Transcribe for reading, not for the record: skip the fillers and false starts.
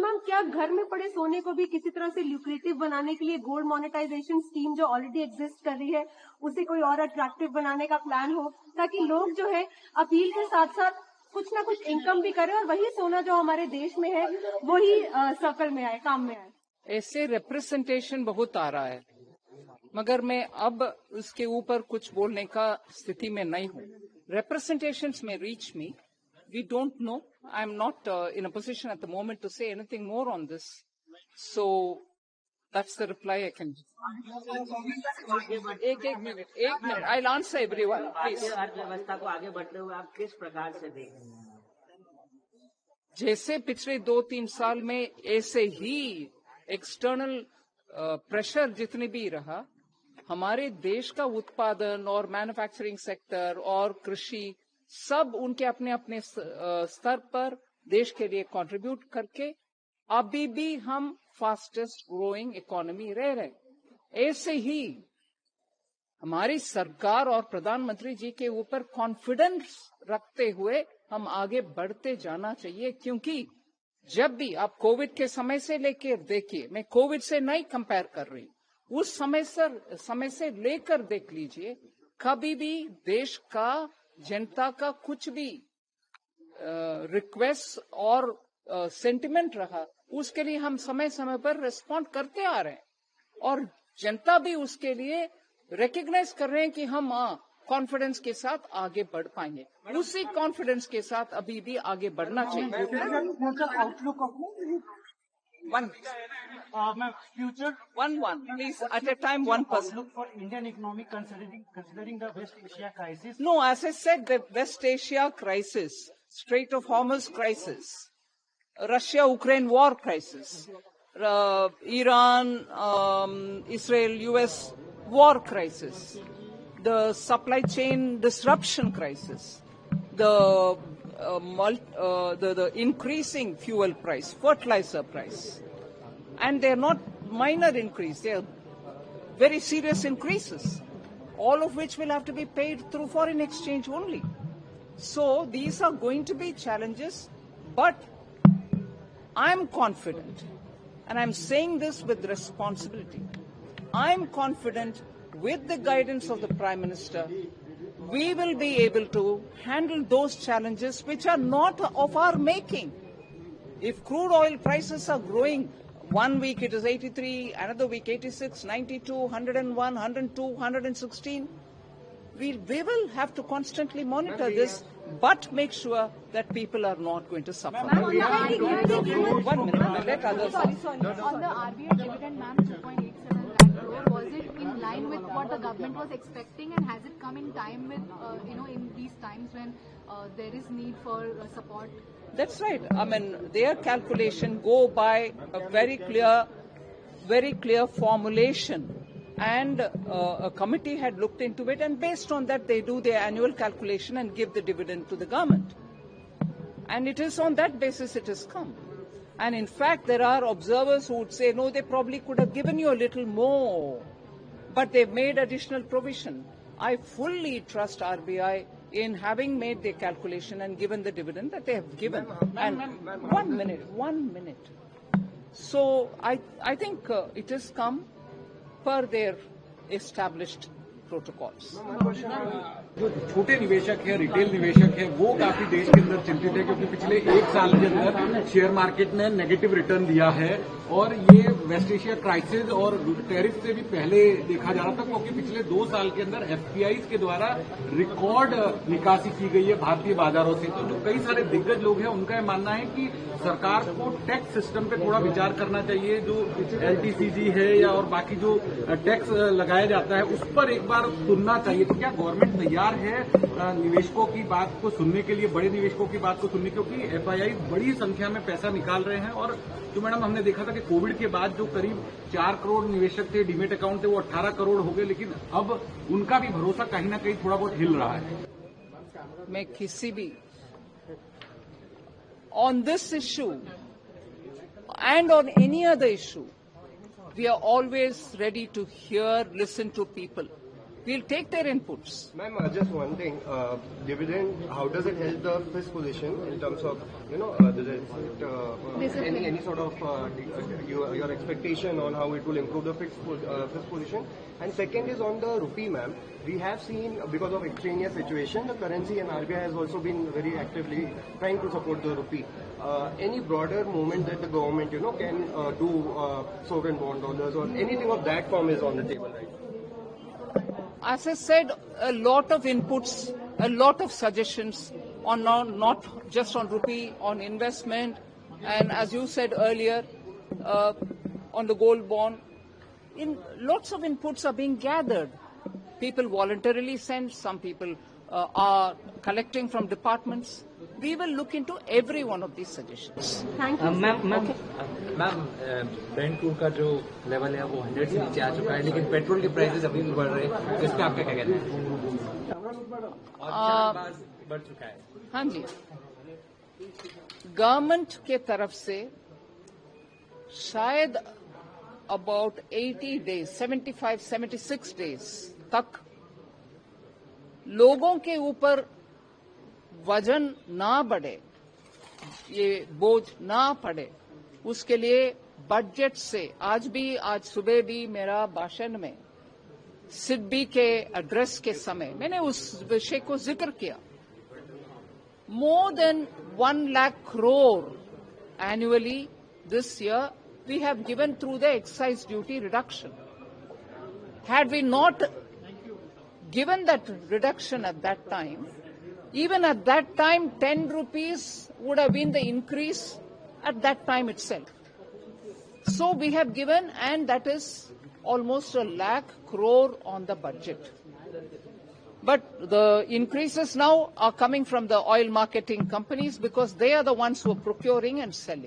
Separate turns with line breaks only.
Ma'am, क्या घर में पड़े सोने को भी किसी तरह से ल्यूक्रेटिव बनाने के लिए गोल्ड मोनेटाइजेशन स्कीम जो ऑलरेडी एग्जिस्ट कर रही है उसे कोई और अट्रैक्टिव बनाने का प्लान हो, ताकि लोग जो है अपील के साथ साथ कुछ ना कुछ इनकम भी करें और वही सोना जो हमारे देश में है वही सर्कल में आए, काम में आए?
ऐसे रिप्रेजेंटेशन बहुत आ रहा है, मगर मैं अब उसके ऊपर कुछ बोलने का स्थिति में नहीं हूँ. Representations may reach me. We don't know. I'm not in a position at the moment to say anything more on this. So that's the reply I can give. एक minute. I'll answer everyone, please.
अर्थव्यवस्था को आगे बढ़ते हुए आप किस प्रकार से देख रहे हैं?
जैसे पिछले 2-3 साल में ऐसे ही एक्सटर्नल प्रेशर जितने भी रहा, हमारे देश का उत्पादन और मैन्युफैक्चरिंग सेक्टर और कृषि सब उनके अपने अपने स्तर पर देश के लिए कंट्रीब्यूट करके अभी भी हम फास्टेस्ट ग्रोइंग इकोनॉमी रह रहे. ऐसे ही हमारी सरकार और प्रधानमंत्री जी के ऊपर कॉन्फिडेंस रखते हुए हम आगे बढ़ते जाना चाहिए, क्योंकि जब भी आप कोविड के समय से लेकर देखिए, मैं कोविड से नहीं कंपेयर कर रही, उस समय से लेकर देख लीजिए, कभी भी देश का जनता का कुछ भी रिक्वेस्ट और सेंटिमेंट रहा, उसके लिए हम समय समय पर रिस्पॉन्ड करते आ रहे हैं और जनता भी उसके लिए रिकॉग्नाइज कर रहे हैं कि हम कॉन्फिडेंस के साथ आगे बढ़ पाएंगे. उसी कॉन्फिडेंस के साथ अभी भी आगे बढ़ना चाहिए. One, please. At a time, one person.
Outlook for Indian economy considering the West Asia crisis.
No, as I said, the West Asia crisis, Strait of Hormuz crisis, Russia-Ukraine war crisis, Iran, Israel, US war crisis, the supply chain disruption crisis, the increasing fuel price, fertilizer price. And they are not minor increase, they are very serious increases, all of which will have to be paid through foreign exchange only. So these are going to be challenges, but I'm confident, and I'm saying this with responsibility, I'm confident with the guidance of the Prime Minister, we will be able to handle those challenges which are not of our making. If crude oil prices are growing, one week it is 83, another week 86, 92, 101, 102, 116, we will have to constantly monitor this, but make sure that people are not going to suffer. 1 minute, let others.
Sorry. On the RBI dividend, ma'am, 2.87 lakh crore, was it in line with what the government was expecting, and has it come in time with, in these times when there is need for support?
That's right. I mean, their calculation go by a very clear formulation. And a committee had looked into it, and based on that, they do their annual calculation and give the dividend to the government. And it is on that basis it has come. And in fact, there are observers who would say, no, they probably could have given you a little more, but they've made additional provision. I fully trust RBI in having made their calculation and given the dividend that they have given. And 1 minute. So I think it has come per their established protocols.
जो छोटे निवेशक है, retail निवेशक है, वो काफी देश के अंदर चिंतित है, क्योंकि पिछले 1 साल के अंदर शेयर मार्केट ने नेगेटिव रिटर्न दिया है और ये वेस्ट एशिया क्राइसिस और टैरिफ से भी पहले देखा जा रहा था, क्योंकि पिछले 2 साल के अंदर एफपीआई के द्वारा रिकॉर्ड निकासी की गई है भारतीय बाजारों से. तो जो कई सारे दिग्गज लोग हैं, उनका मानना है कि सरकार को टैक्स सिस्टम पे थोड़ा विचार करना चाहिए. जो एलटीसीजी है या और बाकी जो टैक्स लगाया जाता है, उस पर एक बार सुनना चाहिए. तो क्या गवर्नमेंट तैयार है निवेशकों की बात को सुनने के लिए, बड़े निवेशकों की बात को सुनने, क्योंकि एफआईआई बड़ी संख्या में पैसा निकाल रहे हैं. और जो मैडम हमने देखा था कि कोविड के बाद जो करीब 4 करोड़ निवेशक थे, डीमेट अकाउंट थे, वो 18 करोड़ हो गए, लेकिन अब उनका भी भरोसा कहीं ना कहीं थोड़ा बहुत हिल रहा है.
मैं किसी भी on this issue and on any other issue, we are always ready to hear, listen to people. We'll take their inputs.
Ma'am, just one thing. Dividend, how does it help the fisc position in terms of, any sort of your expectation on how it will improve the fisc position? And second is on the rupee, ma'am. We have seen, because of extraneous situation, the currency and RBI has also been very actively trying to support the rupee. Any broader movement that the government, can do sovereign bond dollars or anything of that form is on the table right now?
As I said, a lot of inputs, a lot of suggestions on not just on rupee, on investment, and as you said earlier, on the gold bond. Lots of inputs are being gathered. People voluntarily send, some people are collecting from departments. We will look into every one of these suggestions.
Thank you.
Ma'am Brent crude का जो level है वो 100 से नीचे आ चुका है, लेकिन petrol के प्राइसेस अभी भी बढ़ रहे हैं, इस पे आपका क्या कहना है? और बढ़ चुका है।
हाँ जी, गवर्नमेंट के तरफ से शायद अबाउट 80 डेज 76 डेज तक लोगों के ऊपर वजन ना बढ़े, ये बोझ ना पड़े, उसके लिए बजट से आज सुबह भी मेरा भाषण में सिडबी के एड्रेस के समय मैंने उस विषय को जिक्र किया। More than 1 lakh crore annually this year we have given through the excise duty reduction. Had we not given that reduction at that time, even at that time 10 rupees would have been the increase at that time itself. So we have given, and that is almost 1 lakh crore on the budget. But the increases now are coming from the oil marketing companies because they are the ones who are procuring and selling.